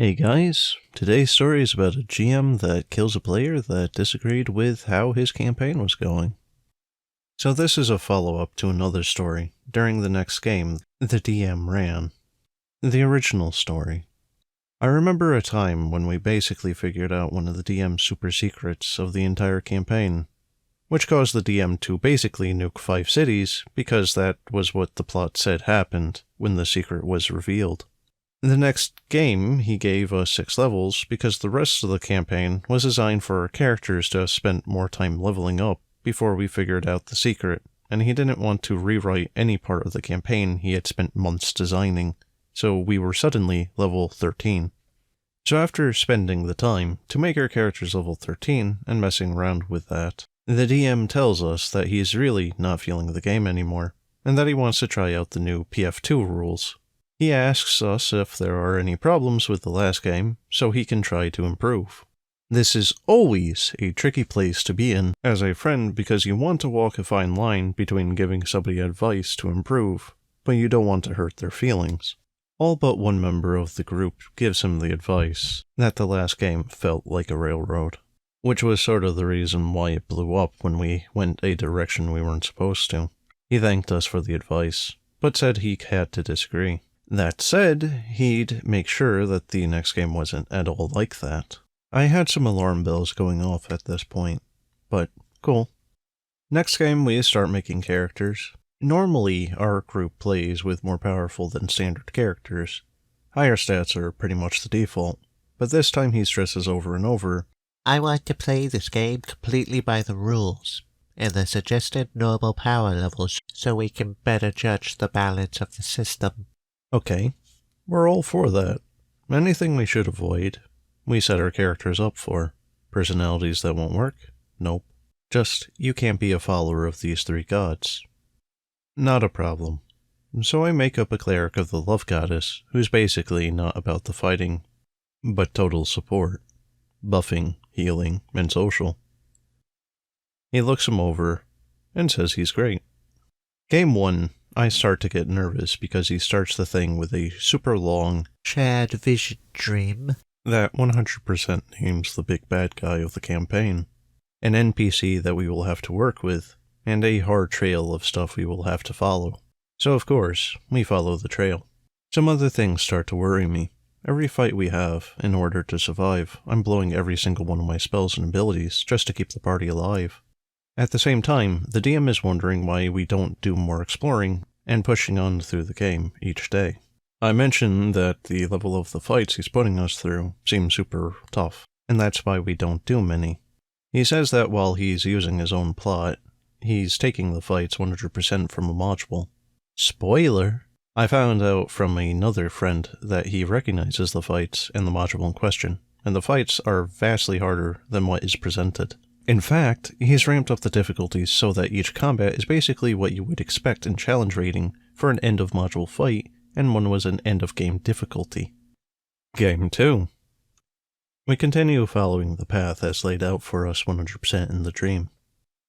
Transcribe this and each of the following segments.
Hey guys, today's story is about a GM that kills a player that disagreed with how his campaign was going. So this is a follow-up to another story. During the next game, the DM ran. The original story. I remember a time when we basically figured out one of the DM's super secrets of the entire campaign, which caused the DM to basically nuke 5 cities because that was what the plot said happened when the secret was revealed. In the next game, he gave us 6 levels because the rest of the campaign was designed for our characters to have spent more time leveling up before we figured out the secret, and he didn't want to rewrite any part of the campaign he had spent months designing, so we were suddenly level 13. So after spending the time to make our characters level 13 and messing around with that, the DM tells us that he is really not feeling the game anymore, and that he wants to try out the new PF2 rules. He asks us if there are any problems with the last game, so he can try to improve. This is always a tricky place to be in as a friend because you want to walk a fine line between giving somebody advice to improve, but you don't want to hurt their feelings. All but one member of the group gives him the advice that the last game felt like a railroad, which was sort of the reason why it blew up when we went a direction we weren't supposed to. He thanked us for the advice, but said he had to disagree. That said, he'd make sure that the next game wasn't at all like that. I had some alarm bells going off at this point, but cool. Next game, we start making characters. Normally, our group plays with more powerful than standard characters. Higher stats are pretty much the default, but this time he stresses over and over, I want to play this game completely by the rules, and the suggested normal power levels so we can better judge the balance of the system. Okay, we're all for that. Anything we should avoid, we set our characters up for. Personalities that won't work? Nope. Just, you can't be a follower of these 3 gods. Not a problem. So I make up a cleric of the love goddess, who's basically not about the fighting, but total support. Buffing, healing, and social. He looks him over, and says he's great. Game 1, I start to get nervous because he starts the thing with a super long, shared vision dream that 100% names the big bad guy of the campaign, an NPC that we will have to work with, and a hard trail of stuff we will have to follow. So of course, we follow the trail. Some other things start to worry me. Every fight we have, in order to survive, I'm blowing every single one of my spells and abilities just to keep the party alive. At the same time, the DM is wondering why we don't do more exploring and pushing on through the game each day. I mentioned that the level of the fights he's putting us through seems super tough, and that's why we don't do many. He says that while he's using his own plot, he's taking the fights 100% from a module. Spoiler! I found out from another friend that he recognizes the fights and the module in question, and the fights are vastly harder than what is presented. In fact, he's ramped up the difficulties so that each combat is basically what you would expect in challenge rating for an end-of-module fight, and one was an end-of-game difficulty. Game 2. We continue following the path as laid out for us 100% in the dream,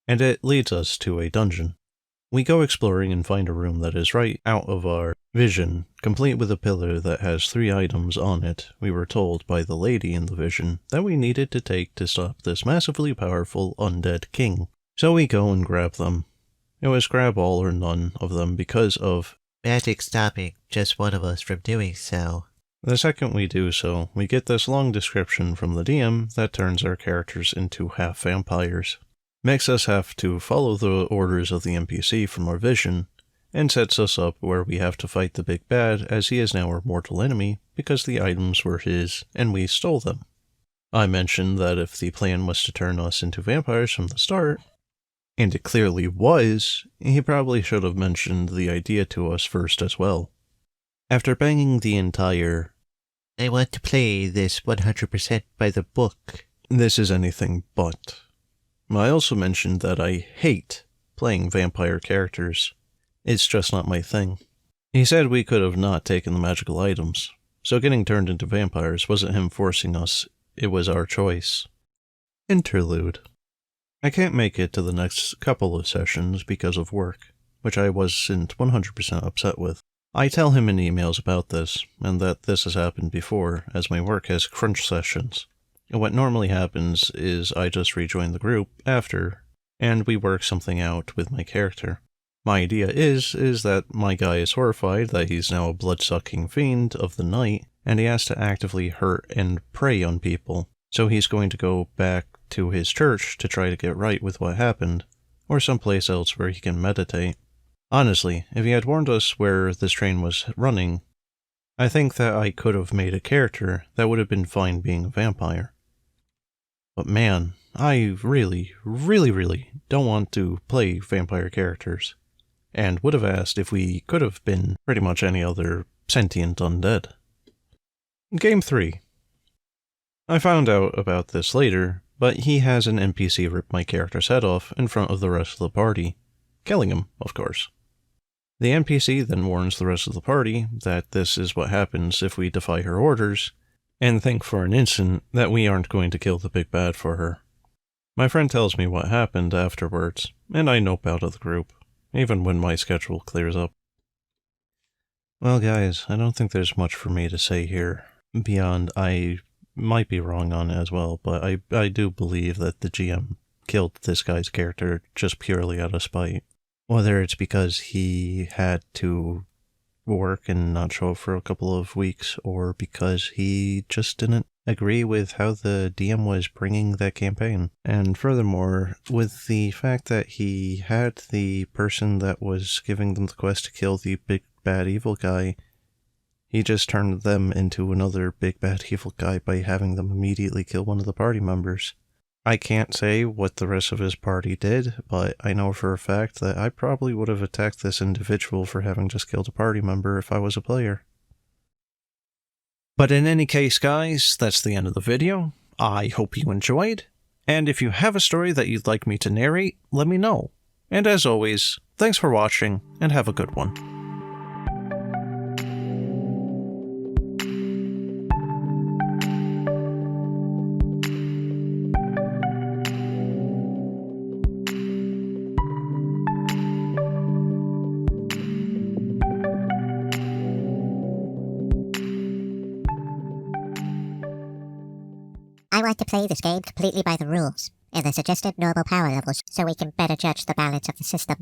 and it leads us to a dungeon. We go exploring and find a room that is right out of our vision, complete with a pillar that has 3 items on it we were told by the lady in the vision that we needed to take to stop this massively powerful undead king. So we go and grab them. It was grab all or none of them because of magic stopping just one of us from doing so. The second we do so, we get this long description from the DM that turns our characters into half vampires. Makes us have to follow the orders of the NPC from our vision, and sets us up where we have to fight the big bad as he is now our mortal enemy because the items were his and we stole them. I mentioned that if the plan was to turn us into vampires from the start, and it clearly was, he probably should have mentioned the idea to us first as well. After banging the entire I want to play this 100% by the book, this is anything but. I also mentioned that I hate playing vampire characters. It's just not my thing. He said we could have not taken the magical items, so getting turned into vampires wasn't him forcing us, it was our choice. Interlude. I can't make it to the next couple of sessions because of work, which I wasn't 100% upset with. I tell him in emails about this, and that this has happened before, as my work has crunch sessions. And what normally happens is I just rejoin the group after, and we work something out with my character. My idea is that my guy is horrified that he's now a blood-sucking fiend of the night, and he has to actively hurt and prey on people, so he's going to go back to his church to try to get right with what happened, or someplace else where he can meditate. Honestly, if he had warned us where this train was running, I think that I could have made a character that would have been fine being a vampire. But man, I really don't want to play vampire characters, and would have asked if we could have been pretty much any other sentient undead. Game 3. I found out about this later, but he has an NPC rip my character's head off in front of the rest of the party, killing him, of course. The NPC then warns the rest of the party that this is what happens if we defy her orders, and think for an instant that we aren't going to kill the big bad for her. My friend tells me what happened afterwards, and I nope out of the group, even when my schedule clears up. Well guys, I don't think there's much for me to say here, beyond I might be wrong on it as well, but I do believe that the GM killed this guy's character just purely out of spite. Whether it's because he had to work and not show up for a couple of weeks, or because he just didn't agree with how the DM was bringing that campaign. And furthermore, with the fact that he had the person that was giving them the quest to kill the big bad evil guy, he just turned them into another big bad evil guy by having them immediately kill one of the party members. I can't say what the rest of his party did, but I know for a fact that I probably would have attacked this individual for having just killed a party member if I was a player. But in any case, guys, that's the end of the video. I hope you enjoyed, and if you have a story that you'd like me to narrate, let me know. And as always, thanks for watching, and have a good one. I like to play this game completely by the rules, and the suggested normal power levels so we can better judge the balance of the system.